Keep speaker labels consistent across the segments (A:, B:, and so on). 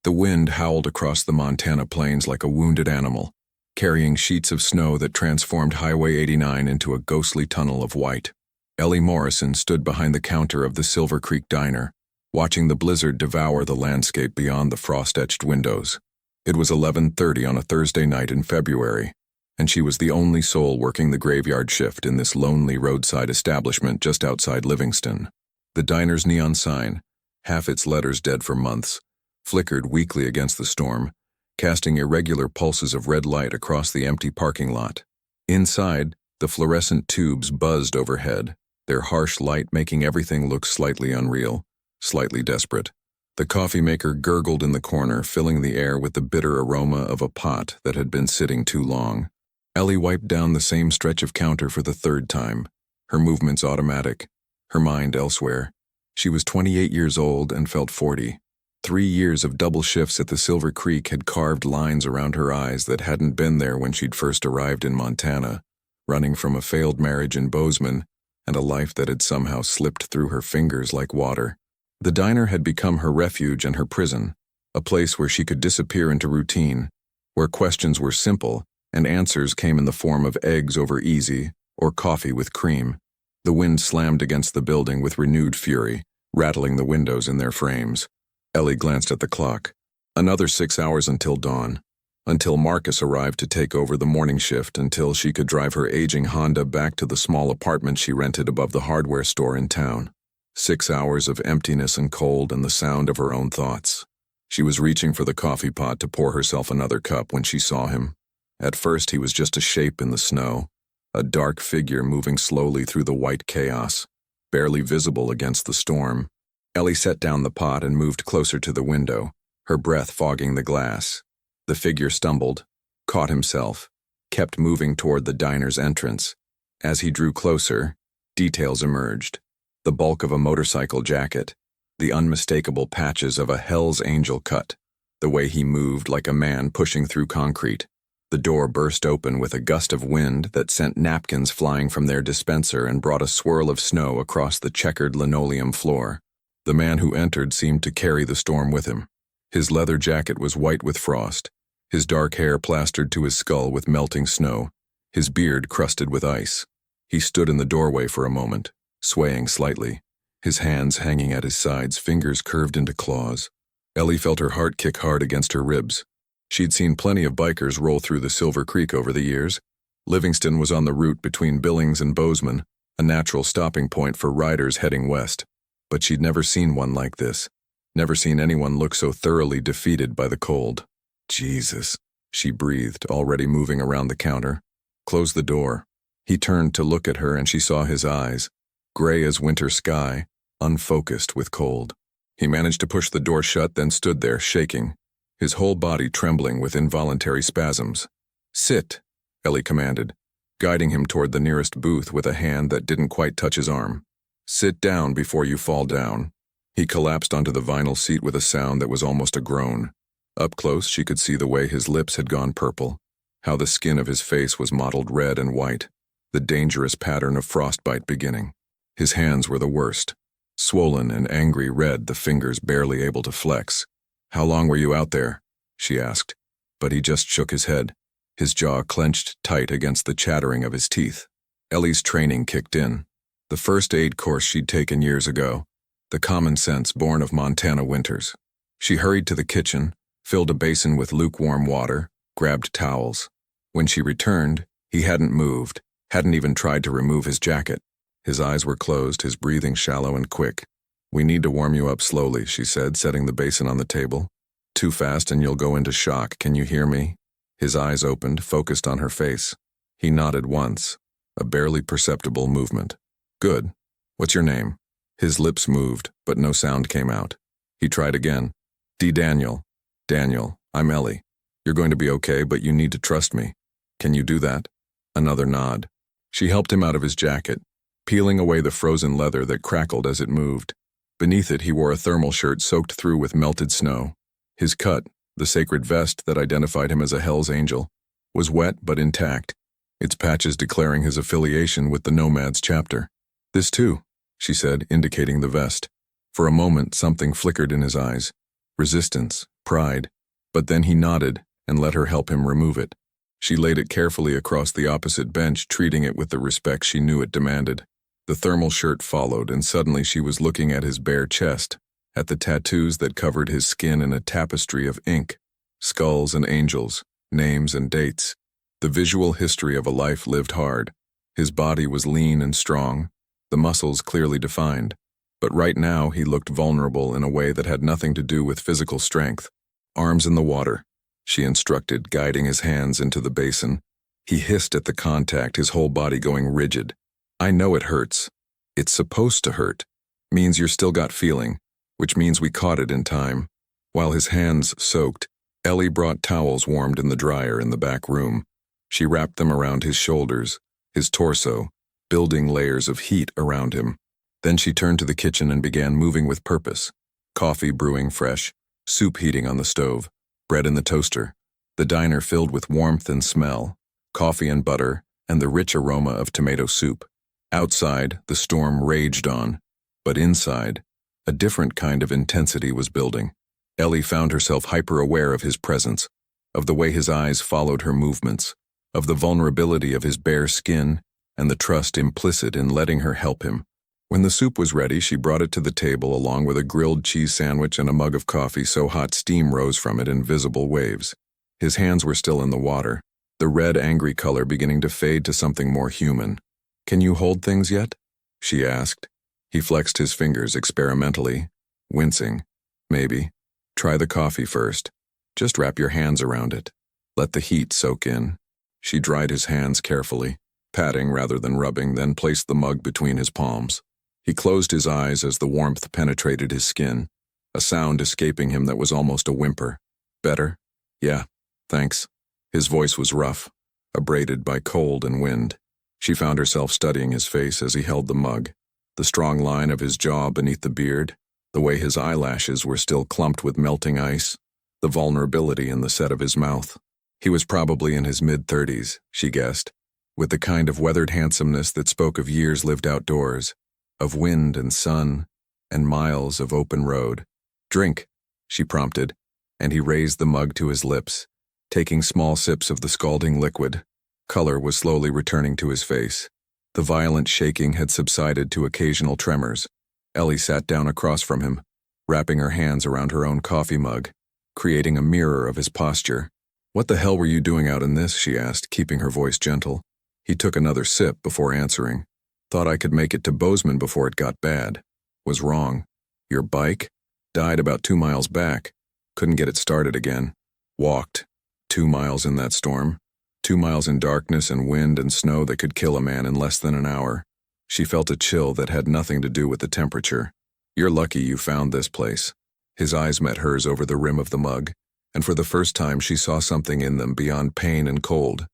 A: The wind howled across the Montana plains like a wounded animal, carrying sheets of snow that transformed Highway 89 into a ghostly tunnel of white. Ellie Morrison stood behind the counter of the Silver Creek Diner, watching the blizzard devour the landscape beyond the frost-etched windows. It was 11:30 on a Thursday night in February, and she was the only soul working the graveyard shift in this lonely roadside establishment just outside Livingston. The diner's neon sign, half its letters dead for months, flickered weakly against the storm, casting irregular pulses of red light across the empty parking lot. Inside, the fluorescent tubes buzzed overhead, their harsh light making everything look slightly unreal, slightly desperate. The coffee maker gurgled in the corner, filling the air with the bitter aroma of a pot that had been sitting too long. Ellie wiped down the same stretch of counter for the third time, her movements automatic, her mind elsewhere. She was 28 years old and felt 40. 3 years of double shifts at the Silver Creek had carved lines around her eyes that hadn't been there when she'd first arrived in Montana, running from a failed marriage in Bozeman and a life that had somehow slipped through her fingers like water. The diner had become her refuge and her prison, a place where she could disappear into routine, where questions were simple and answers came in the form of eggs over easy or coffee with cream. The wind slammed against the building with renewed fury, rattling the windows in their frames. Ellie glanced at the clock. Another 6 hours until dawn, until Marcus arrived to take over the morning shift, until she could drive her aging Honda back to the small apartment she rented above the hardware store in town. 6 hours of emptiness and cold and the sound of her own thoughts. She was reaching for the coffee pot to pour herself another cup when she saw him. At first he was just a shape in the snow, a dark figure moving slowly through the white chaos, barely visible against the storm. Ellie set down the pot and moved closer to the window, her breath fogging the glass. The figure stumbled, caught himself, kept moving toward the diner's entrance. As he drew closer, details emerged. The bulk of a motorcycle jacket, the unmistakable patches of a Hell's Angel cut, the way he moved like a man pushing through concrete. The door burst open with a gust of wind that sent napkins flying from their dispenser and brought a swirl of snow across the checkered linoleum floor. The man who entered seemed to carry the storm with him. His leather jacket was white with frost, his dark hair plastered to his skull with melting snow, his beard crusted with ice. He stood in the doorway for a moment, swaying slightly, his hands hanging at his sides, fingers curved into claws. Ellie felt her heart kick hard against her ribs. She'd seen plenty of bikers roll through the Silver Creek over the years. Livingston was on the route between Billings and Bozeman, a natural stopping point for riders heading west. But she'd never seen one like this, never seen anyone look so thoroughly defeated by the cold. Jesus, she breathed, already moving around the counter. Close the door. He turned to look at her and she saw his eyes, gray as winter sky, unfocused with cold. He managed to push the door shut, then stood there, shaking, his whole body trembling with involuntary spasms. Sit, Ellie commanded, guiding him toward the nearest booth with a hand that didn't quite touch his arm. Sit down before you fall down. He collapsed onto the vinyl seat with a sound that was almost a groan. Up close, she could see the way his lips had gone purple, how the skin of his face was mottled red and white, the dangerous pattern of frostbite beginning. His hands were the worst, swollen and angry red, the fingers barely able to flex. How long were you out there? She asked, but he just shook his head, his jaw clenched tight against the chattering of his teeth. Ellie's training kicked in. The first aid course she'd taken years ago, the common sense born of Montana winters. She hurried to the kitchen, filled a basin with lukewarm water, grabbed towels. When she returned, he hadn't moved, hadn't even tried to remove his jacket. His eyes were closed, his breathing shallow and quick. We need to warm you up slowly, she said, setting the basin on the table. Too fast and you'll go into shock. Can you hear me? His eyes opened, focused on her face. He nodded once, a barely perceptible movement. Good. What's your name? His lips moved, but no sound came out. He tried again. Daniel. Daniel, I'm Ellie. You're going to be okay, but you need to trust me. Can you do that? Another nod. She helped him out of his jacket, peeling away the frozen leather that crackled as it moved. Beneath it, he wore a thermal shirt soaked through with melted snow. His cut, the sacred vest that identified him as a Hell's Angel, was wet but intact, its patches declaring his affiliation with the Nomads chapter. This too, she said, indicating the vest. For a moment, something flickered in his eyes. Resistance, pride, but then he nodded and let her help him remove it. She laid it carefully across the opposite bench, treating it with the respect she knew it demanded. The thermal shirt followed, and suddenly she was looking at his bare chest, at the tattoos that covered his skin in a tapestry of ink, skulls and angels, names and dates. The visual history of a life lived hard. His body was lean and strong, the muscles clearly defined, but right now he looked vulnerable in a way that had nothing to do with physical strength. Arms in the water, she instructed, guiding his hands into the basin. He hissed at the contact, his whole body going rigid. I know it hurts. It's supposed to hurt. Means you're still got feeling, which means we caught it in time. While his hands soaked, Ellie brought towels warmed in the dryer in the back room. She wrapped them around his shoulders, his torso, building layers of heat around him. Then she turned to the kitchen and began moving with purpose. Coffee brewing fresh, soup heating on the stove, bread in the toaster, the diner filled with warmth and smell, coffee and butter, and the rich aroma of tomato soup. Outside, the storm raged on, but inside, a different kind of intensity was building. Ellie found herself hyper-aware of his presence, of the way his eyes followed her movements, of the vulnerability of his bare skin, and the trust implicit in letting her help him. When the soup was ready, she brought it to the table along with a grilled cheese sandwich and a mug of coffee so hot steam rose from it in visible waves. His hands were still in the water, the red angry color beginning to fade to something more human. Can you hold things yet? She asked. He flexed his fingers experimentally, wincing. Maybe. Try the coffee first. Just wrap your hands around it. Let the heat soak in. She dried his hands carefully, patting rather than rubbing, then placed the mug between his palms. He closed his eyes as the warmth penetrated his skin, a sound escaping him that was almost a whimper. Better? Yeah, thanks. His voice was rough, abraded by cold and wind. She found herself studying his face as he held the mug, the strong line of his jaw beneath the beard, the way his eyelashes were still clumped with melting ice, the vulnerability in the set of his mouth. He was probably in his mid-30s, she guessed, with the kind of weathered handsomeness that spoke of years lived outdoors, of wind and sun, and miles of open road. Drink, she prompted, and he raised the mug to his lips, taking small sips of the scalding liquid. Color was slowly returning to his face. The violent shaking had subsided to occasional tremors. Ellie sat down across from him, wrapping her hands around her own coffee mug, creating a mirror of his posture. What the hell were you doing out in this? She asked, keeping her voice gentle. He took another sip before answering. Thought I could make it to Bozeman before it got bad. Was wrong. Your bike? Died about 2 miles back. Couldn't get it started again. Walked. 2 miles in that storm. 2 miles in darkness and wind and snow that could kill a man in less than an hour. She felt a chill that had nothing to do with the temperature. You're lucky you found this place. His eyes met hers over the rim of the mug, and for the first time she saw something in them beyond pain and cold.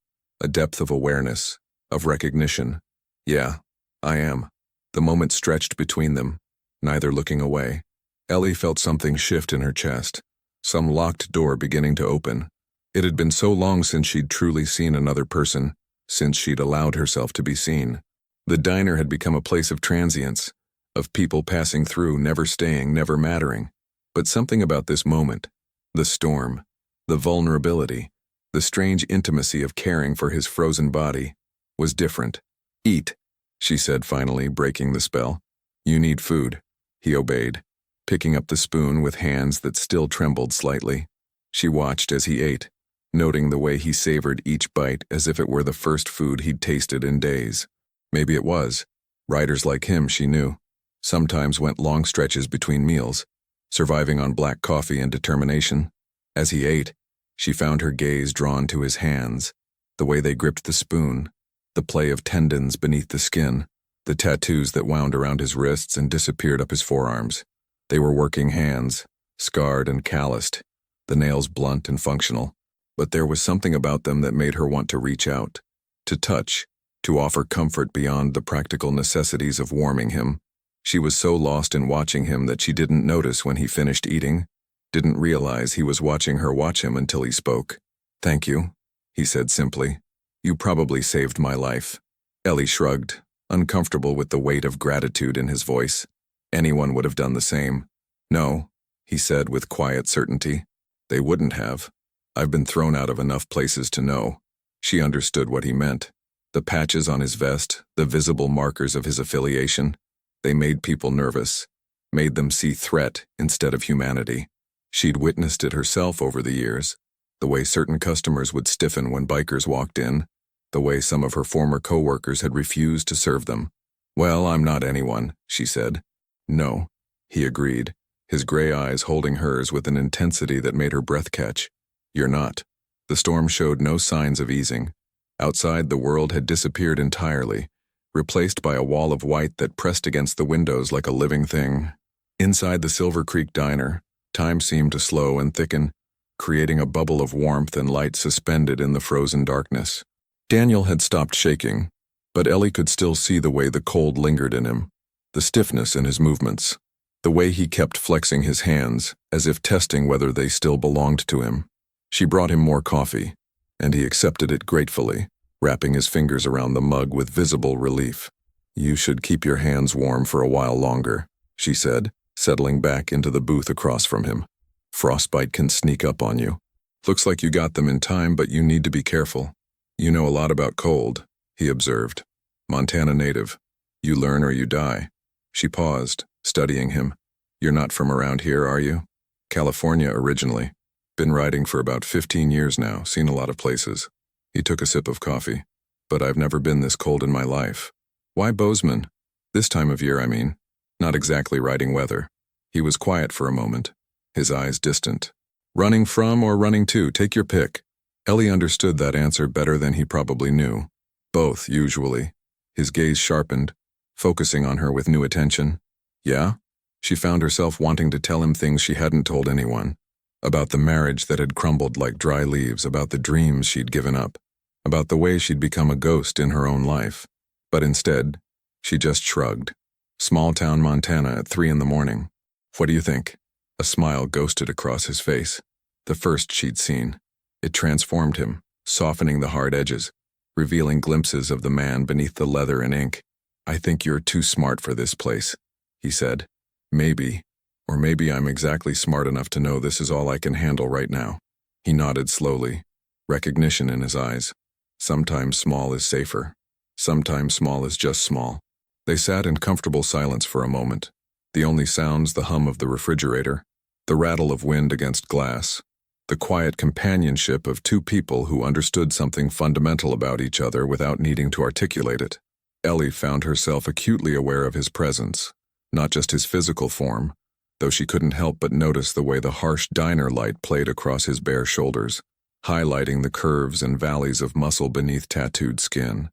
A: A depth of awareness, of recognition. Yeah, I am. The moment stretched between them, neither looking away. Ellie felt something shift in her chest, some locked door beginning to open. It had been so long since she'd truly seen another person, since she'd allowed herself to be seen. The diner had become a place of transience, of people passing through, never staying, never mattering. But something about this moment, the storm, the vulnerability, the strange intimacy of caring for his frozen body, was different. Eat, she said finally, breaking the spell. You need food. He obeyed, picking up the spoon with hands that still trembled slightly. She watched as he ate, noting the way he savored each bite as if it were the first food he'd tasted in days. Maybe it was. Riders like him, she knew, sometimes went long stretches between meals, surviving on black coffee and determination. As he ate, she found her gaze drawn to his hands, the way they gripped the spoon, the play of tendons beneath the skin, the tattoos that wound around his wrists and disappeared up his forearms. They were working hands, scarred and calloused, the nails blunt and functional, but there was something about them that made her want to reach out, to touch, to offer comfort beyond the practical necessities of warming him. She was so lost in watching him that she didn't notice when he finished eating, didn't realize he was watching her watch him until he spoke. Thank you, he said simply. You probably saved my life. Ellie shrugged, uncomfortable with the weight of gratitude in his voice. Anyone would have done the same. No, he said with quiet certainty. They wouldn't have. I've been thrown out of enough places to know. She understood what he meant. The patches on his vest, the visible markers of his affiliation, they made people nervous, made them see threat instead of humanity. She'd witnessed it herself over the years, the way certain customers would stiffen when bikers walked in, the way some of her former coworkers had refused to serve them. "Well, I'm not anyone," she said. "No," he agreed, his gray eyes holding hers with an intensity that made her breath catch. "You're not." The storm showed no signs of easing. Outside, the world had disappeared entirely, replaced by a wall of white that pressed against the windows like a living thing. Inside the Silver Creek diner, time seemed to slow and thicken, creating a bubble of warmth and light suspended in the frozen darkness. Daniel had stopped shaking, but Ellie could still see the way the cold lingered in him, the stiffness in his movements, the way he kept flexing his hands, as if testing whether they still belonged to him. She brought him more coffee, and he accepted it gratefully, wrapping his fingers around the mug with visible relief. "You should keep your hands warm for a while longer," she said, settling back into the booth across from him. "Frostbite can sneak up on you. Looks like you got them in time, but you need to be careful. You know a lot about cold," he observed. "Montana native. You learn or you die." She paused, studying him. "You're not from around here, are you?" "California originally. Been riding for about 15 years now, seen a lot of places." He took a sip of coffee. "But I've never been this cold in my life." "Why Bozeman? This time of year, I mean. Not exactly riding weather." He was quiet for a moment, his eyes distant. "Running from or running to, take your pick." Ellie understood that answer better than he probably knew. Both, usually. His gaze sharpened, focusing on her with new attention. "Yeah?" She found herself wanting to tell him things she hadn't told anyone. About the marriage that had crumbled like dry leaves, about the dreams she'd given up, about the way she'd become a ghost in her own life. But instead, she just shrugged. "Small-town Montana at 3 in the morning. What do you think?" A smile ghosted across his face. The first she'd seen. It transformed him, softening the hard edges, revealing glimpses of the man beneath the leather and ink. "I think you're too smart for this place," he said. "Maybe. Or maybe I'm exactly smart enough to know this is all I can handle right now." He nodded slowly, recognition in his eyes. Sometimes small is safer. Sometimes small is just small. They sat in comfortable silence for a moment. The only sounds the hum of the refrigerator, the rattle of wind against glass, the quiet companionship of two people who understood something fundamental about each other without needing to articulate it. Ellie found herself acutely aware of his presence, not just his physical form, though she couldn't help but notice the way the harsh diner light played across his bare shoulders, highlighting the curves and valleys of muscle beneath tattooed skin.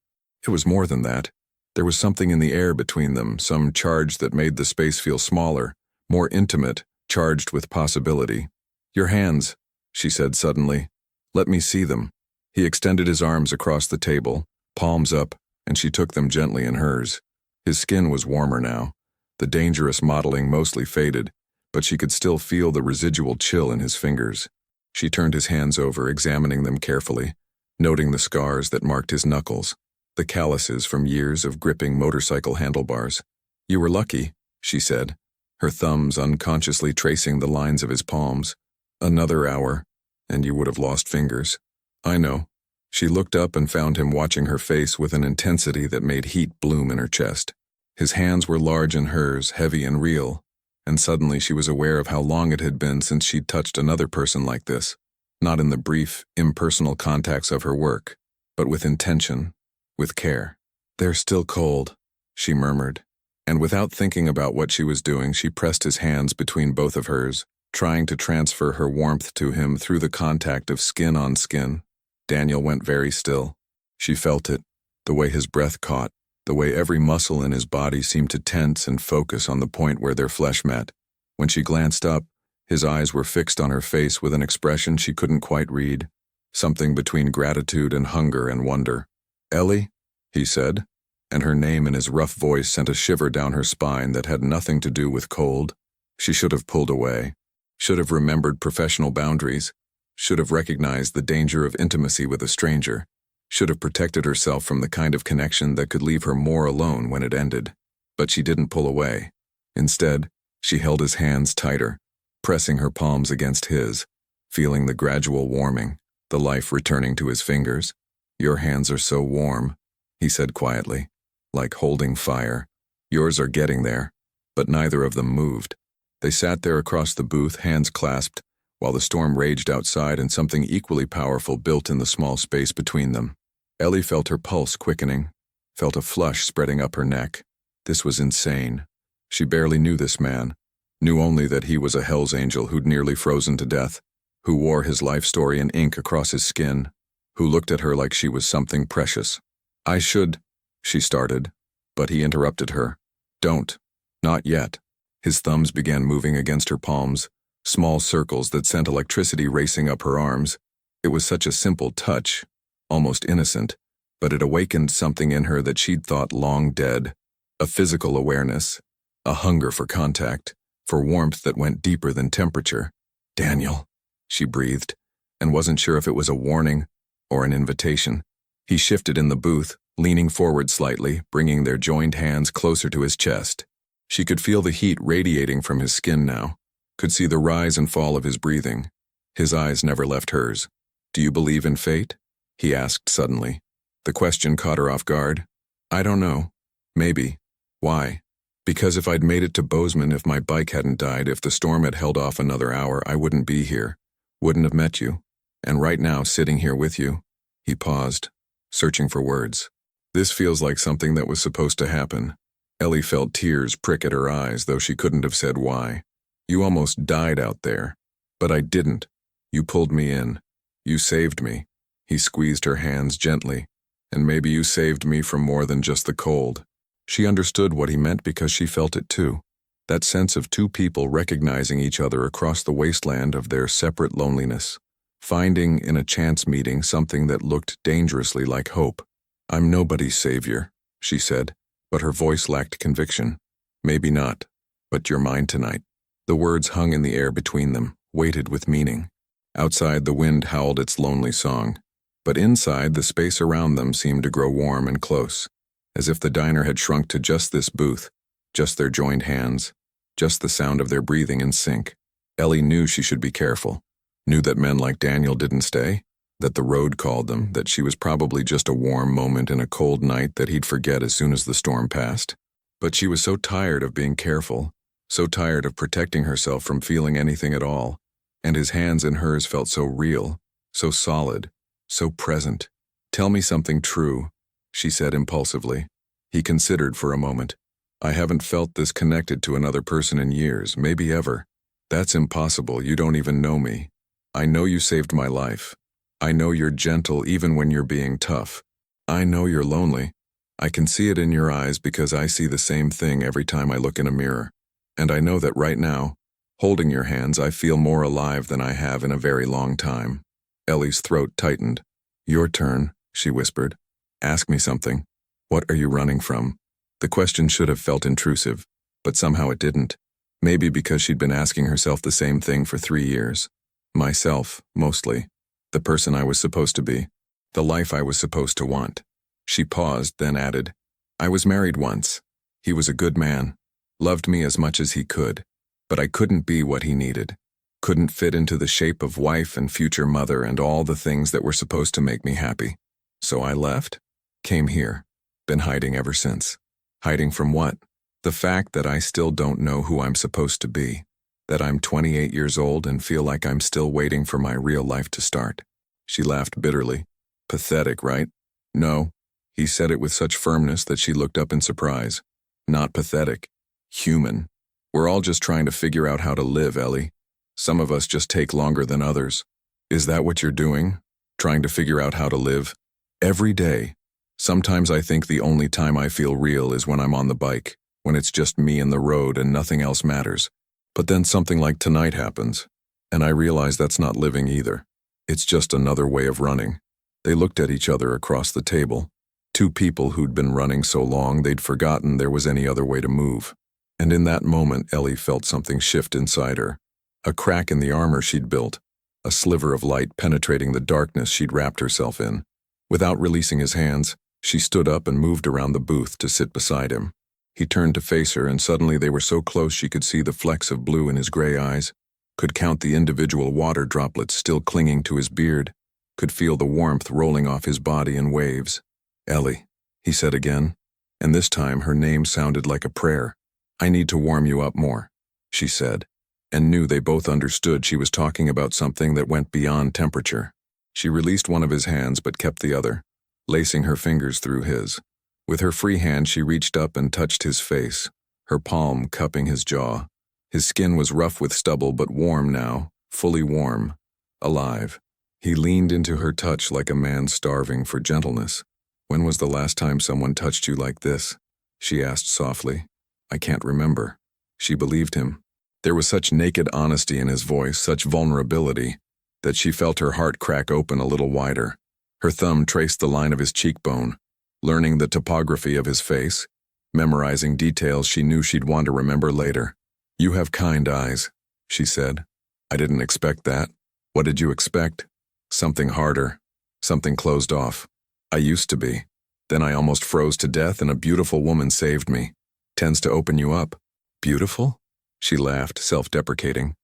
A: It was more than that. There was something in the air between them, some charge that made the space feel smaller, more intimate, charged with possibility. "Your hands," she said suddenly. "Let me see them." He extended his arms across the table, palms up, and she took them gently in hers. His skin was warmer now. The dangerous mottling mostly faded, but she could still feel the residual chill in his fingers. She turned his hands over, examining them carefully, noting the scars that marked his knuckles, the calluses from years of gripping motorcycle handlebars. "You were lucky," she said, her thumbs unconsciously tracing the lines of his palms. "Another hour, and you would have lost fingers." "I know." She looked up and found him watching her face with an intensity that made heat bloom in her chest. His hands were large in hers, heavy and real, and suddenly she was aware of how long it had been since she'd touched another person like this, not in the brief, impersonal contacts of her work, but with intention, with care. "They're still cold," she murmured, and without thinking about what she was doing, she pressed his hands between both of hers, trying to transfer her warmth to him through the contact of skin on skin. Daniel went very still. She felt it, the way his breath caught, the way every muscle in his body seemed to tense and focus on the point where their flesh met. When she glanced up, his eyes were fixed on her face with an expression she couldn't quite read, something between gratitude and hunger and wonder. "Ellie?" he said, and her name in his rough voice sent a shiver down her spine that had nothing to do with cold. She should have pulled away, should have remembered professional boundaries, should have recognized the danger of intimacy with a stranger, should have protected herself from the kind of connection that could leave her more alone when it ended. But she didn't pull away. Instead, she held his hands tighter, pressing her palms against his, feeling the gradual warming, the life returning to his fingers. "Your hands are so warm," he said quietly, "like holding fire. Yours are getting there." But neither of them moved. They sat there across the booth, hands clasped, while the storm raged outside and something equally powerful built in the small space between them. Ellie felt her pulse quickening, felt a flush spreading up her neck. This was insane. She barely knew this man, knew only that he was a Hell's Angel who'd nearly frozen to death, who wore his life story in ink across his skin, who looked at her like she was something precious. "I should," she started, but he interrupted her. "Don't. Not yet." His thumbs began moving against her palms, small circles that sent electricity racing up her arms. It was such a simple touch, almost innocent, but it awakened something in her that she'd thought long dead. A physical awareness, a hunger for contact, for warmth that went deeper than temperature. "Daniel," she breathed, and wasn't sure if it was a warning or an invitation. He shifted in the booth, leaning forward slightly, bringing their joined hands closer to his chest. She could feel the heat radiating from his skin now, could see the rise and fall of his breathing. His eyes never left hers. "Do you believe in fate?" he asked suddenly. The question caught her off guard. "I don't know. Maybe." "Why?" "Because if I'd made it to Bozeman, if my bike hadn't died, if the storm had held off another hour, I wouldn't be here, wouldn't have met you. And right now, sitting here with you." He paused, searching for words. "This feels like something that was supposed to happen." Ellie felt tears prick at her eyes, though she couldn't have said why. "You almost died out there. But I didn't. You pulled me in. You saved me." He squeezed her hands gently. "And maybe you saved me from more than just the cold." She understood what he meant because she felt it too. That sense of two people recognizing each other across the wasteland of their separate loneliness. Finding in a chance meeting something that looked dangerously like hope. "I'm nobody's savior," she said, but her voice lacked conviction. "Maybe not, but you're mine tonight." The words hung in the air between them, weighted with meaning. Outside, the wind howled its lonely song, but inside, the space around them seemed to grow warm and close, as if the diner had shrunk to just this booth, just their joined hands, just the sound of their breathing in sync. Ellie knew she should be careful, knew that men like Daniel didn't stay, that the road called them, that she was probably just a warm moment in a cold night that he'd forget as soon as the storm passed. But she was so tired of being careful, so tired of protecting herself from feeling anything at all, and his hands in hers felt so real, so solid, so present. "Tell me something true," she said impulsively. He considered for a moment. "I haven't felt this connected to another person in years, maybe ever." "That's impossible, you don't even know me. I know you saved my life. I know you're gentle even when you're being tough. I know you're lonely. I can see it in your eyes because I see the same thing every time I look in a mirror. And I know that right now, holding your hands, I feel more alive than I have in a very long time." Ellie's throat tightened. "Your turn," she whispered. "Ask me something. What are you running from?" The question should have felt intrusive, but somehow it didn't. Maybe because she'd been asking herself the same thing for 3 years. Myself, mostly. The person I was supposed to be. The life I was supposed to want. She paused, then added, "I was married once. He was a good man. Loved me as much as he could. But I couldn't be what he needed. Couldn't fit into the shape of wife and future mother and all the things that were supposed to make me happy. So I left. Came here. Been hiding ever since." Hiding from what? The fact that I still don't know who I'm supposed to be. That I'm 28 years old and feel like I'm still waiting for my real life to start. She laughed bitterly. "Pathetic, right?" "No." He said it with such firmness that she looked up in surprise. "Not pathetic. Human. We're all just trying to figure out how to live, Ellie. Some of us just take longer than others." "Is that what you're doing? Trying to figure out how to live?" "Every day. Sometimes I think the only time I feel real is when I'm on the bike, when it's just me and the road and nothing else matters. But then something like tonight happens, and I realize that's not living either. It's just another way of running." They looked at each other across the table. Two people who'd been running so long they'd forgotten there was any other way to move. And in that moment, Ellie felt something shift inside her. A crack in the armor she'd built, a sliver of light penetrating the darkness she'd wrapped herself in. Without releasing his hands, she stood up and moved around the booth to sit beside him. He turned to face her, and suddenly they were so close she could see the flecks of blue in his gray eyes. could count the individual water droplets still clinging to his beard, could feel the warmth rolling off his body in waves. "Ellie," he said again, and this time her name sounded like a prayer. "I need to warm you up more," she said, and knew they both understood she was talking about something that went beyond temperature. She released one of his hands but kept the other, lacing her fingers through his. With her free hand she reached up and touched his face, her palm cupping his jaw. His skin was rough with stubble but warm now, fully warm, alive. He leaned into her touch like a man starving for gentleness. "When was the last time someone touched you like this?" she asked softly. "I can't remember." She believed him. There was such naked honesty in his voice, such vulnerability, that she felt her heart crack open a little wider. Her thumb traced the line of his cheekbone, learning the topography of his face, memorizing details she knew she'd want to remember later. "You have kind eyes," she said. "I didn't expect that." "What did you expect?" "Something harder, something closed off. I used to be. Then I almost froze to death and a beautiful woman saved me. Tends to open you up." "Beautiful?" She laughed, self-deprecating.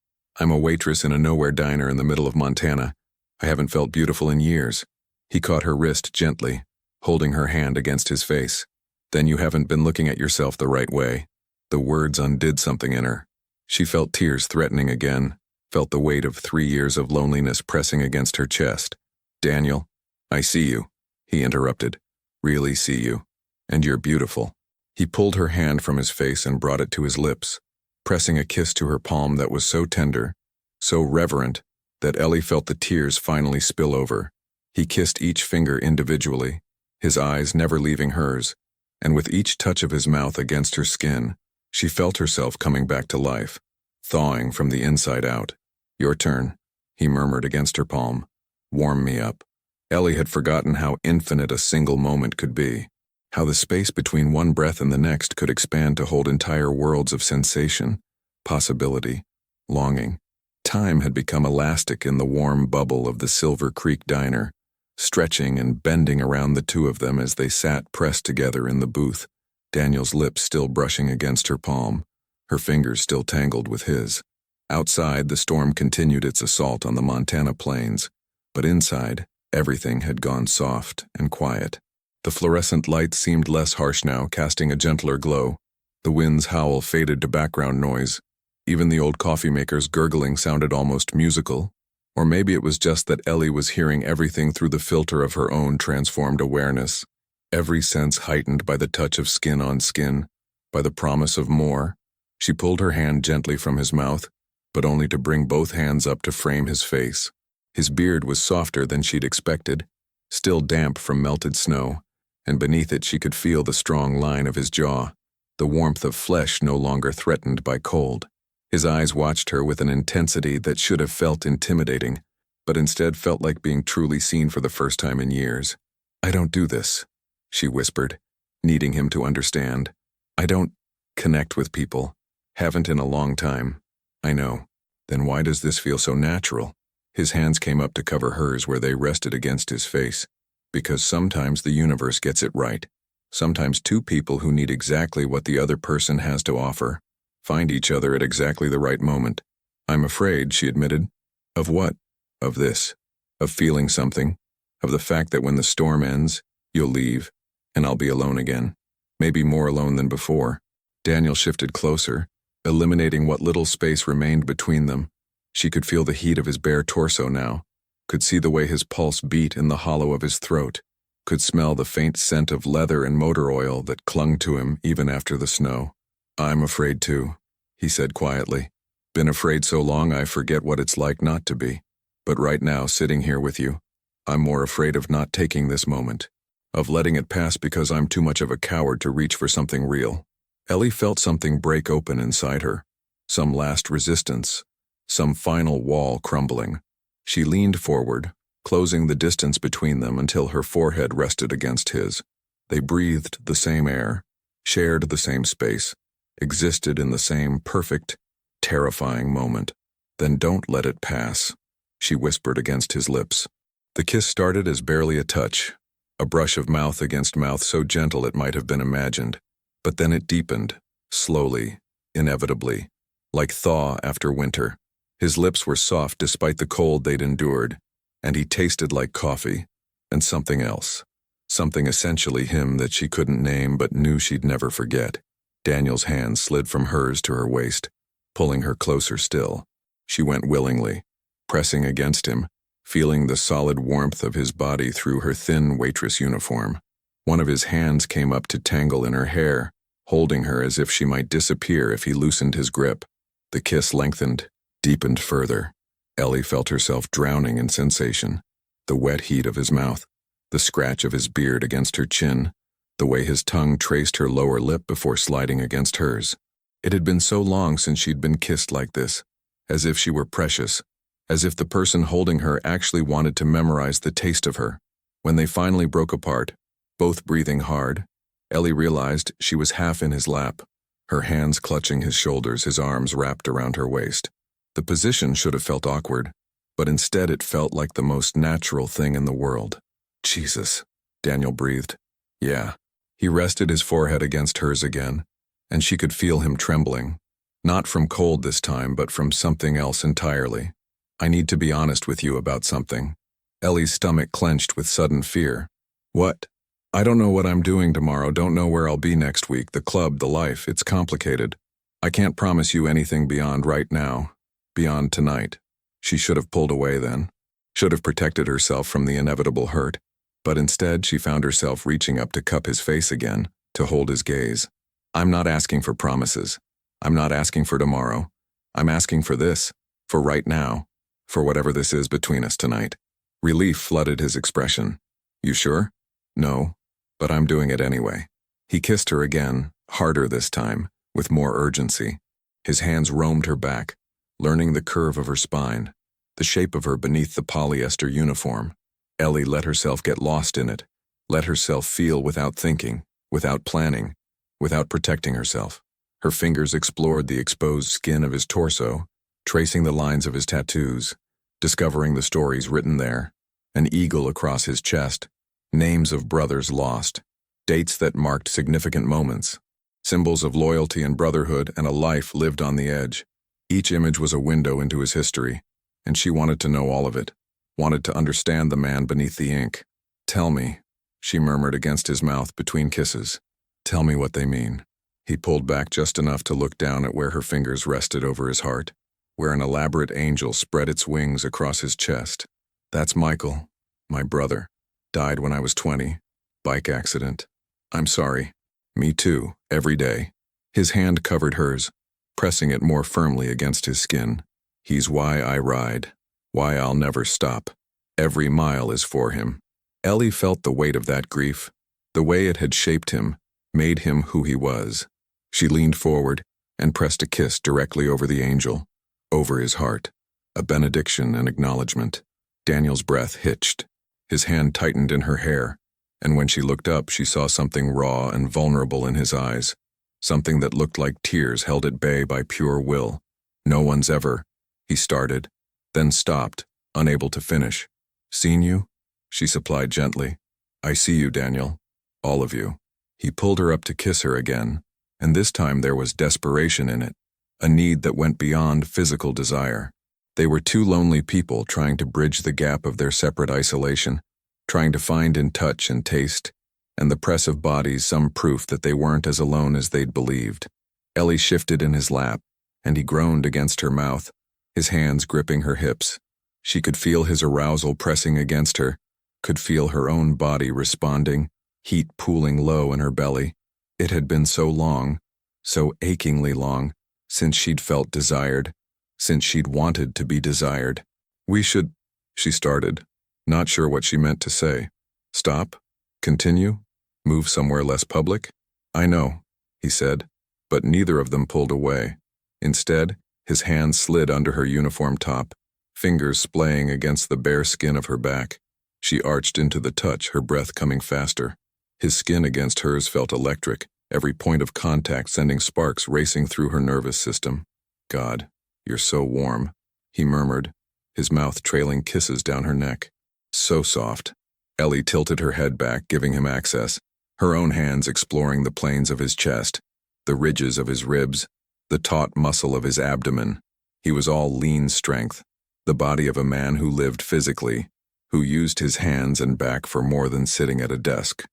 A: "I'm a waitress in a nowhere diner in the middle of Montana. I haven't felt beautiful in years." He caught her wrist gently, holding her hand against his face. "Then you haven't been looking at yourself the right way." The words undid something in her. She felt tears threatening again, felt the weight of 3 years of loneliness pressing against her chest. "Daniel, I see you," he interrupted. "Really see you. And you're beautiful." He pulled her hand from his face and brought it to his lips, pressing a kiss to her palm that was so tender, so reverent, that Ellie felt the tears finally spill over. He kissed each finger individually, his eyes never leaving hers, and with each touch of his mouth against her skin, she felt herself coming back to life, thawing from the inside out. "Your turn," he murmured against her palm. "Warm me up." Ellie had forgotten how infinite a single moment could be, how the space between one breath and the next could expand to hold entire worlds of sensation, possibility, longing. Time had become elastic in the warm bubble of the Silver Creek diner, stretching and bending around the two of them as they sat pressed together in the booth, Daniel's lips still brushing against her palm, her fingers still tangled with his. Outside, the storm continued its assault on the Montana plains, but inside, everything had gone soft and quiet. The fluorescent light seemed less harsh now, casting a gentler glow. The wind's howl faded to background noise. Even the old coffee maker's gurgling sounded almost musical. Or maybe it was just that Ellie was hearing everything through the filter of her own transformed awareness, every sense heightened by the touch of skin on skin, by the promise of more. She pulled her hand gently from his mouth, but only to bring both hands up to frame his face. His beard was softer than she'd expected, still damp from melted snow, and beneath it she could feel the strong line of his jaw, the warmth of flesh no longer threatened by cold. His eyes watched her with an intensity that should have felt intimidating, but instead felt like being truly seen for the first time in years. "I don't do this," she whispered, needing him to understand. "I don't connect with people. Haven't in a long time." "I know. Then why does this feel so natural?" His hands came up to cover hers where they rested against his face. "Because sometimes the universe gets it right. Sometimes two people who need exactly what the other person has to offer find each other at exactly the right moment." "I'm afraid," she admitted. "Of what?" "Of this. Of feeling something. Of the fact that when the storm ends, you'll leave, and I'll be alone again. Maybe more alone than before." Daniel shifted closer, eliminating what little space remained between them. She could feel the heat of his bare torso now, could see the way his pulse beat in the hollow of his throat, could smell the faint scent of leather and motor oil that clung to him even after the snow. "I'm afraid too," he said quietly. "Been afraid so long I forget what it's like not to be. But right now, sitting here with you, I'm more afraid of not taking this moment, of letting it pass because I'm too much of a coward to reach for something real." Ellie felt something break open inside her, some last resistance, some final wall crumbling. She leaned forward, closing the distance between them until her forehead rested against his. They breathed the same air, shared the same space, existed in the same perfect, terrifying moment. "Then don't let it pass," she whispered against his lips. The kiss started as barely a touch, a brush of mouth against mouth so gentle it might have been imagined. But then it deepened, slowly, inevitably, like thaw after winter. His lips were soft despite the cold they'd endured, and he tasted like coffee, and something else. Something essentially him that she couldn't name but knew she'd never forget. Daniel's hand slid from hers to her waist, pulling her closer still. She went willingly, pressing against him, feeling the solid warmth of his body through her thin waitress uniform. One of his hands came up to tangle in her hair, holding her as if she might disappear if he loosened his grip. The kiss lengthened, deepened further. Ellie felt herself drowning in sensation. The wet heat of his mouth, the scratch of his beard against her chin, the way his tongue traced her lower lip before sliding against hers. It had been so long since she'd been kissed like this, as if she were precious, as if the person holding her actually wanted to memorize the taste of her. When they finally broke apart, both breathing hard, Ellie realized she was half in his lap, her hands clutching his shoulders, his arms wrapped around her waist. The position should have felt awkward, but instead it felt like the most natural thing in the world. Jesus, Daniel breathed. Yeah. He rested his forehead against hers again, and she could feel him trembling. Not from cold this time, but from something else entirely. I need to be honest with you about something. Ellie's stomach clenched with sudden fear. What? I don't know what I'm doing tomorrow, don't know where I'll be next week, the club, the life, it's complicated. I can't promise you anything beyond right now, beyond tonight. She should have pulled away then, should have protected herself from the inevitable hurt, but instead she found herself reaching up to cup his face again, to hold his gaze. I'm not asking for promises. I'm not asking for tomorrow. I'm asking for this, for right now, for whatever this is between us tonight. Relief flooded his expression. You sure? No, but I'm doing it anyway. He kissed her again, harder this time, with more urgency. His hands roamed her back, learning the curve of her spine, the shape of her beneath the polyester uniform. Ellie let herself get lost in it, let herself feel without thinking, without planning, without protecting herself. Her fingers explored the exposed skin of his torso, tracing the lines of his tattoos, discovering the stories written there, an eagle across his chest, names of brothers lost, dates that marked significant moments, symbols of loyalty and brotherhood and a life lived on the edge. Each image was a window into his history, and she wanted to know all of it, wanted to understand the man beneath the ink. Tell me, she murmured against his mouth between kisses. Tell me what they mean. He pulled back just enough to look down at where her fingers rested over his heart, where an elaborate angel spread its wings across his chest. That's Michael, my brother. Died when I was 20. Bike accident. I'm sorry. Me too, every day. His hand covered hers, pressing it more firmly against his skin. He's why I ride, why I'll never stop. Every mile is for him. Ellie felt the weight of that grief, the way it had shaped him, made him who he was. She leaned forward and pressed a kiss directly over the angel, over his heart, a benediction and acknowledgement. Daniel's breath hitched. His hand tightened in her hair, and when she looked up, she saw something raw and vulnerable in his eyes, something that looked like tears held at bay by pure will. No one's ever, he started, then stopped, unable to finish. Seen you? She supplied gently. I see you, Daniel. All of you. He pulled her up to kiss her again, and this time there was desperation in it, a need that went beyond physical desire. They were two lonely people trying to bridge the gap of their separate isolation, trying to find in touch and taste, and the press of bodies some proof that they weren't as alone as they'd believed. Ellie shifted in his lap, and he groaned against her mouth, his hands gripping her hips. She could feel his arousal pressing against her, could feel her own body responding, heat pooling low in her belly. It had been so long, so achingly long, since she'd felt desired, since she'd wanted to be desired. We should, she started, not sure what she meant to say. Stop? Continue? Move somewhere less public? I know, he said, but neither of them pulled away. Instead, his hand slid under her uniform top, fingers splaying against the bare skin of her back. She arched into the touch, her breath coming faster. His skin against hers felt electric, every point of contact sending sparks racing through her nervous system. God, you're so warm, he murmured, his mouth trailing kisses down her neck. So soft. Ellie tilted her head back, giving him access, her own hands exploring the planes of his chest, the ridges of his ribs, the taut muscle of his abdomen. He was all lean strength, the body of a man who lived physically, who used his hands and back for more than sitting at a desk.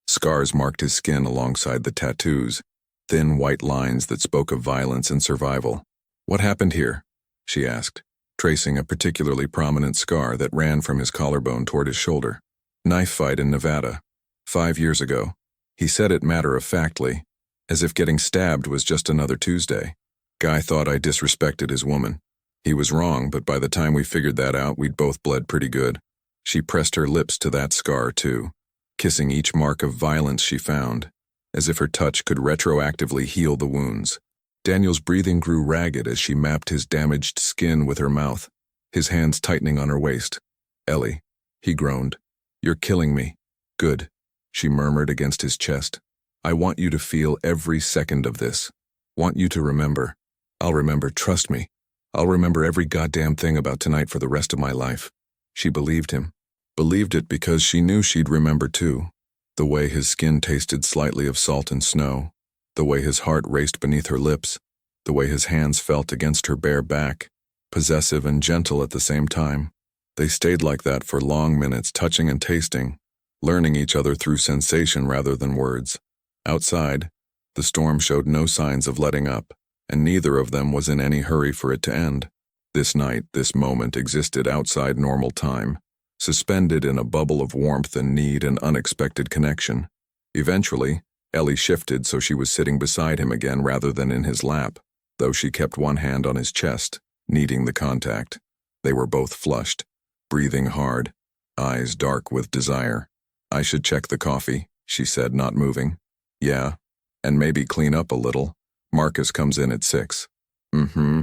A: Scars marked his skin alongside the tattoos, thin white lines that spoke of violence and survival. "What happened here?" she asked, tracing a particularly prominent scar that ran from his collarbone toward his shoulder. "Knife fight in Nevada. 5 years ago." He said it matter-of-factly, as if getting stabbed was just another Tuesday. "Guy thought I disrespected his woman. He was wrong, but by the time we figured that out, we'd both bled pretty good." She pressed her lips to that scar, too, kissing each mark of violence she found, as if her touch could retroactively heal the wounds. Daniel's breathing grew ragged as she mapped his damaged skin with her mouth, his hands tightening on her waist. "Ellie," he groaned, "you're killing me." "Good," she murmured against his chest. "I want you to feel every second of this. Want you to remember. I'll remember, trust me. I'll remember every goddamn thing about tonight for the rest of my life." She believed him. Believed it because she knew she'd remember too. The way his skin tasted slightly of salt and snow, the way his heart raced beneath her lips, the way his hands felt against her bare back, possessive and gentle at the same time. They stayed like that for long minutes, touching and tasting, learning each other through sensation rather than words. Outside, the storm showed no signs of letting up, and neither of them was in any hurry for it to end. This night, this moment existed outside normal time, suspended in a bubble of warmth and need and unexpected connection. Eventually, Ellie shifted so she was sitting beside him again rather than in his lap, though she kept one hand on his chest, needing the contact. They were both flushed, breathing hard, eyes dark with desire. "I should check the coffee," she said, not moving. "Yeah, and maybe clean up a little. Marcus comes in at 6. "Mm-hmm."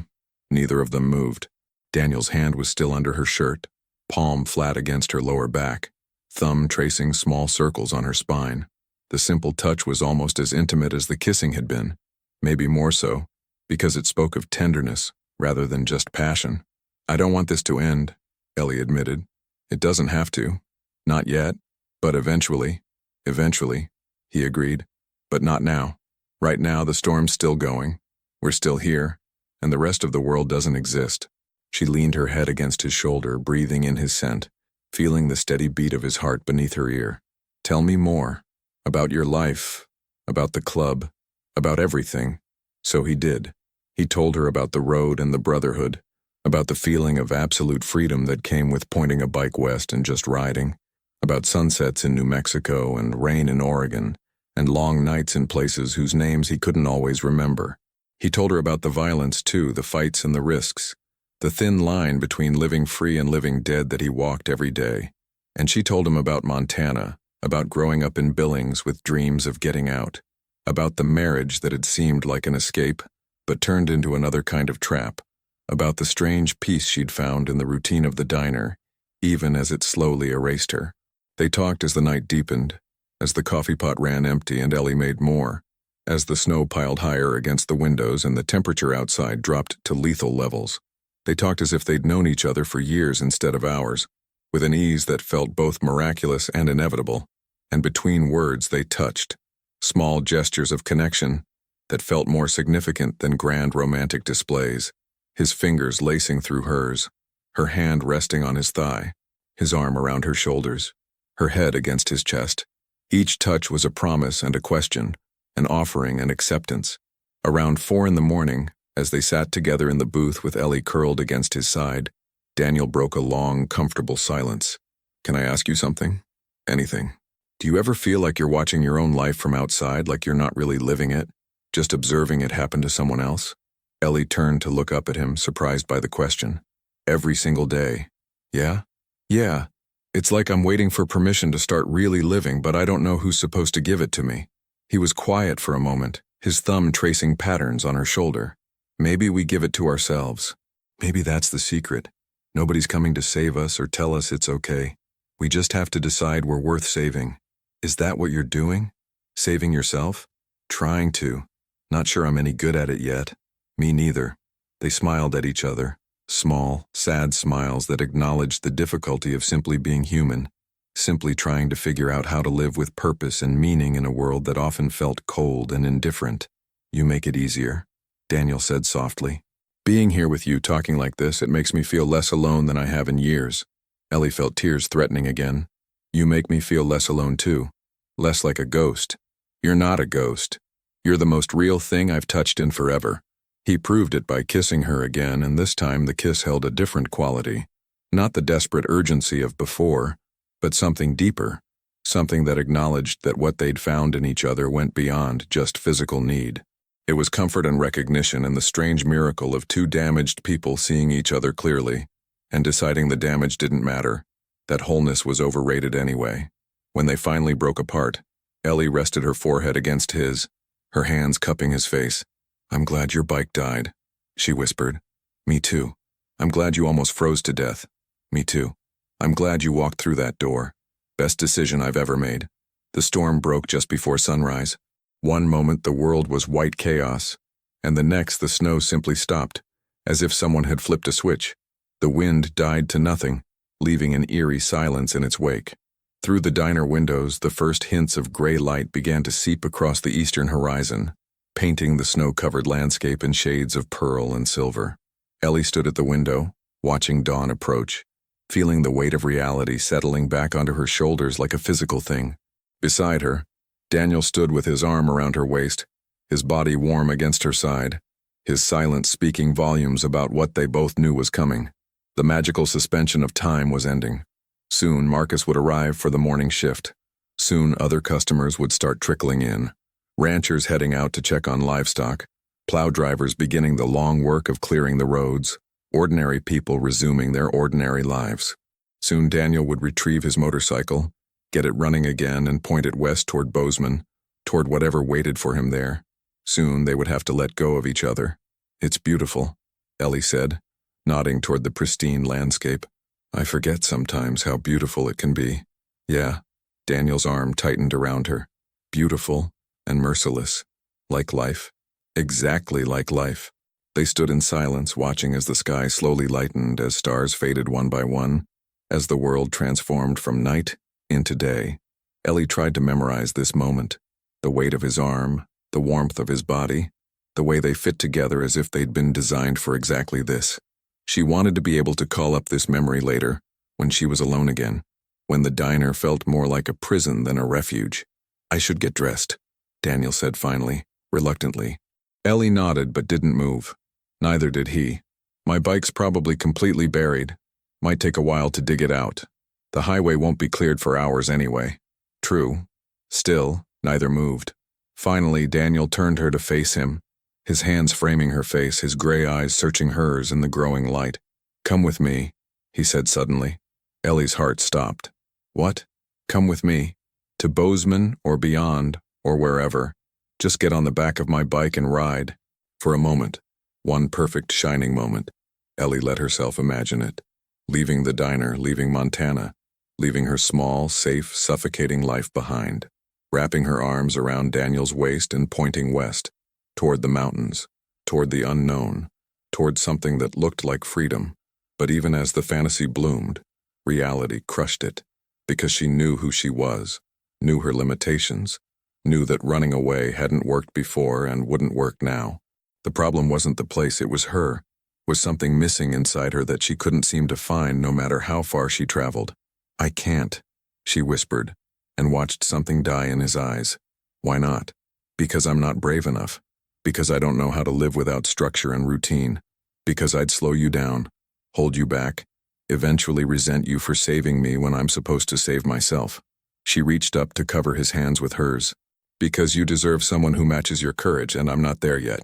A: Neither of them moved. Daniel's hand was still under her shirt, palm flat against her lower back, thumb tracing small circles on her spine. The simple touch was almost as intimate as the kissing had been, maybe more so, because it spoke of tenderness rather than just passion. "I don't want this to end," Ellie admitted. "It doesn't have to. Not yet. But eventually." "Eventually," he agreed. "But not now. Right now the storm's still going. We're still here, and the rest of the world doesn't exist." She leaned her head against his shoulder, breathing in his scent, feeling the steady beat of his heart beneath her ear. "Tell me more. About your life. About the club. About everything." So he did. He told her about the road and the brotherhood, about the feeling of absolute freedom that came with pointing a bike west and just riding, about sunsets in New Mexico and rain in Oregon, and long nights in places whose names he couldn't always remember. He told her about the violence too, the fights and the risks, the thin line between living free and living dead that he walked every day. And she told him about Montana, about growing up in Billings with dreams of getting out, about the marriage that had seemed like an escape, but turned into another kind of trap, about the strange peace she'd found in the routine of the diner, even as it slowly erased her. They talked as the night deepened, as the coffee pot ran empty and Ellie made more, as the snow piled higher against the windows and the temperature outside dropped to lethal levels. They talked as if they'd known each other for years instead of hours, with an ease that felt both miraculous and inevitable, and between words they touched, small gestures of connection that felt more significant than grand romantic displays, his fingers lacing through hers, her hand resting on his thigh, his arm around her shoulders, her head against his chest. Each touch was a promise and a question, an offering and acceptance. Around 4 in the morning, as they sat together in the booth with Ellie curled against his side, Daniel broke a long, comfortable silence. "Can I ask you something? Anything. Do you ever feel like you're watching your own life from outside, like you're not really living it, just observing it happen to someone else?" Ellie turned to look up at him, surprised by the question. "Every single day." "Yeah? Yeah. It's like I'm waiting for permission to start really living, but I don't know who's supposed to give it to me." He was quiet for a moment, his thumb tracing patterns on her shoulder. "Maybe we give it to ourselves. Maybe that's the secret. Nobody's coming to save us or tell us it's okay. We just have to decide we're worth saving." "Is that what you're doing? Saving yourself?" "Trying to. Not sure I'm any good at it yet." "Me neither." They smiled at each other, small, sad smiles that acknowledged the difficulty of simply being human, simply trying to figure out how to live with purpose and meaning in a world that often felt cold and indifferent. "You make it easier," Daniel said softly. Being here with you talking like this, it makes me feel less alone than I have in years. Ellie felt tears threatening again. You make me feel less alone too. Less like a ghost. You're not a ghost. You're the most real thing I've touched in forever. He proved it by kissing her again, and this time the kiss held a different quality. Not the desperate urgency of before, but something deeper. Something that acknowledged that what they'd found in each other went beyond just physical need. It was comfort and recognition and the strange miracle of two damaged people seeing each other clearly and deciding the damage didn't matter, that wholeness was overrated anyway. When they finally broke apart, Ellie rested her forehead against his, her hands cupping his face. I'm glad your bike died, she whispered. Me too. I'm glad you almost froze to death. Me too. I'm glad you walked through that door. Best decision I've ever made. The storm broke just before sunrise. One moment the world was white chaos, and the next the snow simply stopped, as if someone had flipped a switch. The wind died to nothing, leaving an eerie silence in its wake. Through the diner windows, the first hints of gray light began to seep across the eastern horizon, painting the snow-covered landscape in shades of pearl and silver. Ellie stood at the window, watching dawn approach, feeling the weight of reality settling back onto her shoulders like a physical thing. Beside her, Daniel stood with his arm around her waist, his body warm against her side, his silence speaking volumes about what they both knew was coming. The magical suspension of time was ending. Soon Marcus would arrive for the morning shift. Soon other customers would start trickling in. Ranchers heading out to check on livestock, plow drivers beginning the long work of clearing the roads, ordinary people resuming their ordinary lives. Soon Daniel would retrieve his motorcycle, get it running again and point it west toward Bozeman, toward whatever waited for him there. Soon they would have to let go of each other. It's beautiful, Ellie said, nodding toward the pristine landscape. I forget sometimes how beautiful it can be. Yeah, Daniel's arm tightened around her. Beautiful and merciless. Like life. Exactly like life. They stood in silence, watching as the sky slowly lightened, as stars faded one by one, as the world transformed from night into day. Ellie tried to memorize this moment. The weight of his arm, the warmth of his body, the way they fit together as if they'd been designed for exactly this. She wanted to be able to call up this memory later, when she was alone again, when the diner felt more like a prison than a refuge. I should get dressed, Daniel said finally, reluctantly. Ellie nodded but didn't move. Neither did he. My bike's probably completely buried. Might take a while to dig it out. The highway won't be cleared for hours anyway. True. Still, neither moved. Finally, Daniel turned her to face him, his hands framing her face, his gray eyes searching hers in the growing light. Come with me, he said suddenly. Ellie's heart stopped. What? Come with me? To Bozeman or beyond, or wherever. Just get on the back of my bike and ride. For a moment, one perfect shining moment, Ellie let herself imagine it. Leaving the diner, leaving Montana, leaving her small, safe, suffocating life behind. Wrapping her arms around Daniel's waist and pointing west, toward the mountains, toward the unknown, toward something that looked like freedom. But even as the fantasy bloomed, reality crushed it, because she knew who she was, knew her limitations, knew that running away hadn't worked before and wouldn't work now. The problem wasn't the place, it was her, was something missing inside her that she couldn't seem to find no matter how far she traveled. I can't, she whispered, and watched something die in his eyes. Why not? Because I'm not brave enough. Because I don't know how to live without structure and routine. Because I'd slow you down, hold you back, eventually resent you for saving me when I'm supposed to save myself. She reached up to cover his hands with hers. Because you deserve someone who matches your courage, and I'm not there yet.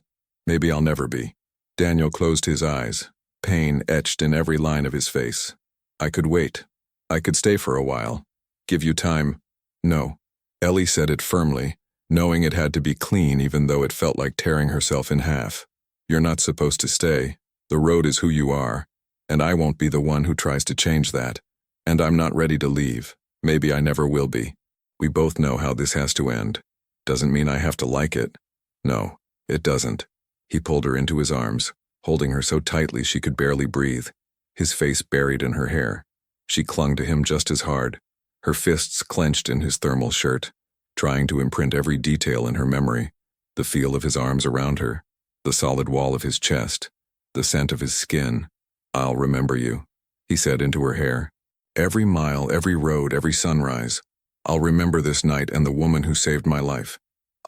A: Maybe I'll never be. Daniel closed his eyes, pain etched in every line of his face. I could wait. I could stay for a while. Give you time. No. Ellie said it firmly, knowing it had to be clean even though it felt like tearing herself in half. You're not supposed to stay. The road is who you are, and I won't be the one who tries to change that. And I'm not ready to leave. Maybe I never will be. We both know how this has to end. Doesn't mean I have to like it. No, it doesn't. He pulled her into his arms, holding her so tightly she could barely breathe, his face buried in her hair. She clung to him just as hard, her fists clenched in his thermal shirt, trying to imprint every detail in her memory, the feel of his arms around her, the solid wall of his chest, the scent of his skin. "I'll remember you," he said into her hair. "Every mile, every road, every sunrise. I'll remember this night and the woman who saved my life.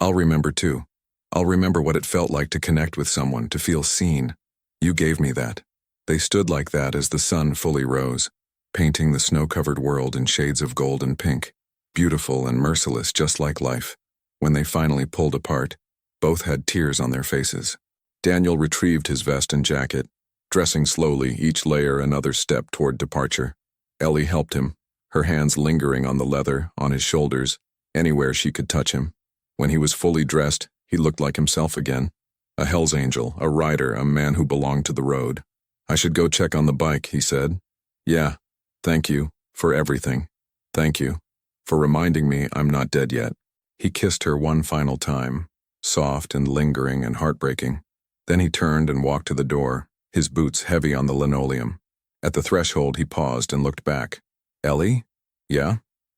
A: I'll remember too. I'll remember what it felt like to connect with someone, to feel seen. You gave me that." They stood like that as the sun fully rose, painting the snow-covered world in shades of gold and pink, beautiful and merciless just like life. When they finally pulled apart, both had tears on their faces. Daniel retrieved his vest and jacket, dressing slowly, each layer another step toward departure. Ellie helped him, her hands lingering on the leather, on his shoulders, anywhere she could touch him. When he was fully dressed, he looked like himself again. A Hell's Angel, a rider, a man who belonged to the road. "I should go check on the bike," he said. "Yeah, thank you, for everything. Thank you, for reminding me I'm not dead yet." He kissed her one final time, soft and lingering and heartbreaking. Then he turned and walked to the door, his boots heavy on the linoleum. At the threshold he paused and looked back. "Ellie? Yeah?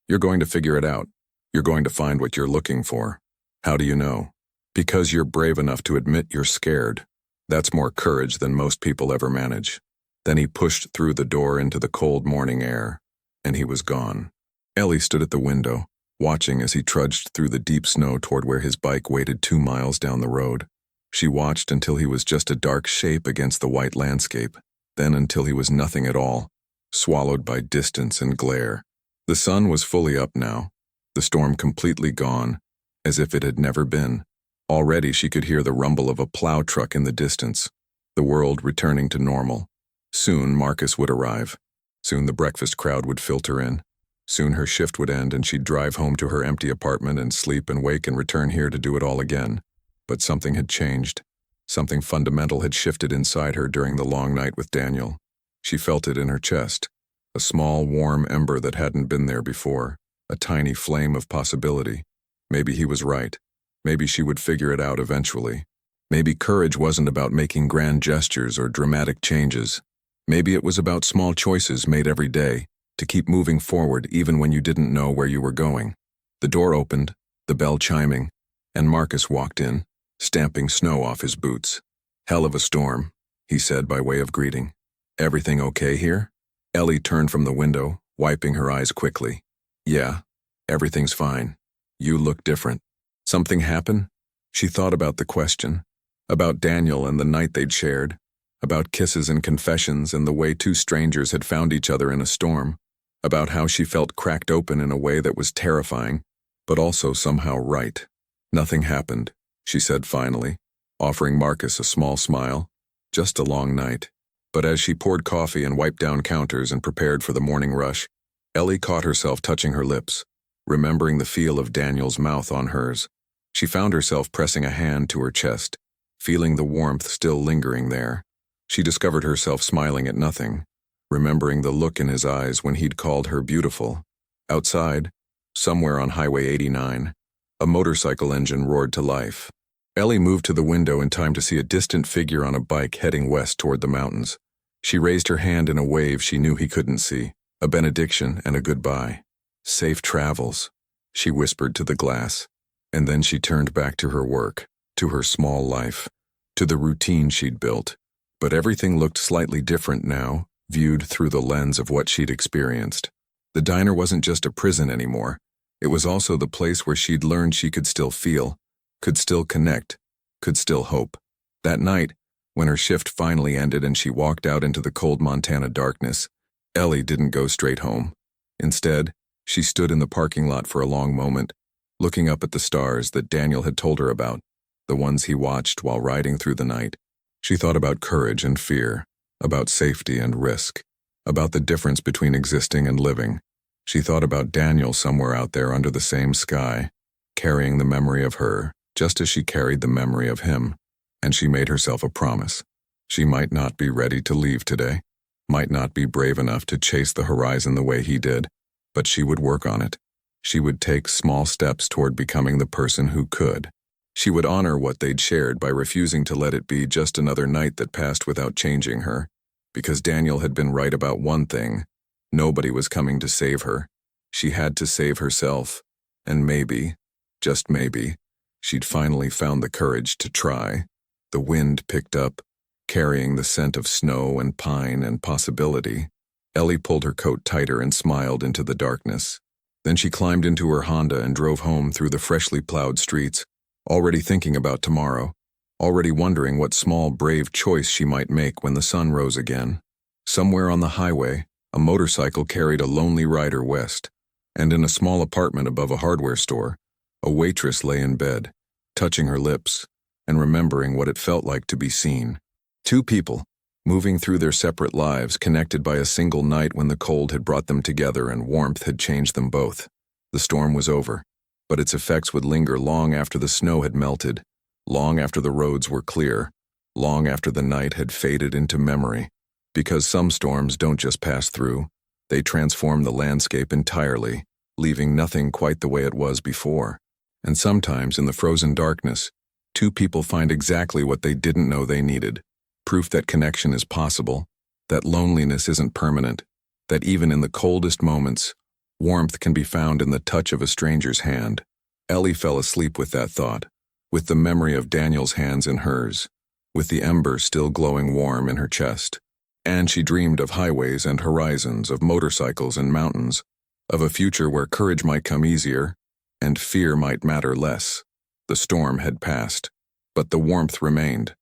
A: You're going to figure it out. You're going to find what you're looking for. How do you know? Because you're brave enough to admit you're scared. That's more courage than most people ever manage." Then he pushed through the door into the cold morning air, and he was gone. Ellie stood at the window, watching as he trudged through the deep snow toward where his bike waited 2 miles down the road. She watched until he was just a dark shape against the white landscape, then until he was nothing at all, swallowed by distance and glare. The sun was fully up now, the storm completely gone, as if it had never been. Already she could hear the rumble of a plow truck in the distance, the world returning to normal. Soon Marcus would arrive. Soon the breakfast crowd would filter in. Soon her shift would end and she'd drive home to her empty apartment and sleep and wake and return here to do it all again. But something had changed. Something fundamental had shifted inside her during the long night with Daniel. She felt it in her chest, a small, warm ember that hadn't been there before, a tiny flame of possibility. Maybe he was right. Maybe she would figure it out eventually. Maybe courage wasn't about making grand gestures or dramatic changes. Maybe it was about small choices made every day, to keep moving forward even when you didn't know where you were going. The door opened, the bell chiming, and Marcus walked in, stamping snow off his boots. "Hell of a storm," he said by way of greeting. "Everything okay here?" Ellie turned from the window, wiping her eyes quickly. "Yeah, everything's fine. You look different." "Something happen?" She thought about the question, about Daniel and the night they'd shared, about kisses and confessions and the way 2 strangers had found each other in a storm, about how she felt cracked open in a way that was terrifying, but also somehow right. "Nothing happened," she said finally, offering Marcus a small smile. "Just a long night." But as she poured coffee and wiped down counters and prepared for the morning rush, Ellie caught herself touching her lips, remembering the feel of Daniel's mouth on hers. She found herself pressing a hand to her chest, feeling the warmth still lingering there. She discovered herself smiling at nothing, remembering the look in his eyes when he'd called her beautiful. Outside, somewhere on Highway 89, a motorcycle engine roared to life. Ellie moved to the window in time to see a distant figure on a bike heading west toward the mountains. She raised her hand in a wave she knew he couldn't see, a benediction and a goodbye. "Safe travels," she whispered to the glass. And then she turned back to her work, to her small life, to the routine she'd built. But everything looked slightly different now, viewed through the lens of what she'd experienced. The diner wasn't just a prison anymore. It was also the place where she'd learned she could still feel, could still connect, could still hope. That night, when her shift finally ended and she walked out into the cold Montana darkness, Ellie didn't go straight home. Instead, she stood in the parking lot for a long moment, looking up at the stars that Daniel had told her about, the ones he watched while riding through the night. She thought about courage and fear, about safety and risk, about the difference between existing and living. She thought about Daniel somewhere out there under the same sky, carrying the memory of her, just as she carried the memory of him, and she made herself a promise. She might not be ready to leave today, might not be brave enough to chase the horizon the way he did, but she would work on it. She would take small steps toward becoming the person who could. She would honor what they'd shared by refusing to let it be just another night that passed without changing her. Because Daniel had been right about one thing. Nobody was coming to save her. She had to save herself. And maybe, just maybe, she'd finally found the courage to try. The wind picked up. carrying the scent of snow and pine and possibility. Ellie pulled her coat tighter and smiled into the darkness. Then she climbed into her Honda and drove home through the freshly plowed streets, already thinking about tomorrow, already wondering what small, brave choice she might make when the sun rose again. Somewhere on the highway, a motorcycle carried a lonely rider west, and in a small apartment above a hardware store, a waitress lay in bed, touching her lips and remembering what it felt like to be seen. Two people, moving through their separate lives, connected by a single night when the cold had brought them together and warmth had changed them both. The storm was over, but its effects would linger long after the snow had melted, long after the roads were clear, long after the night had faded into memory. Because some storms don't just pass through, they transform the landscape entirely, leaving nothing quite the way it was before. And sometimes, in the frozen darkness, two people find exactly what they didn't know they needed. Proof that connection is possible, that loneliness isn't permanent, that even in the coldest moments, warmth can be found in the touch of a stranger's hand. Ellie fell asleep with that thought, with the memory of Daniel's hands in hers, with the embers still glowing warm in her chest. And she dreamed of highways and horizons, of motorcycles and mountains, of a future where courage might come easier and fear might matter less. The storm had passed, but the warmth remained.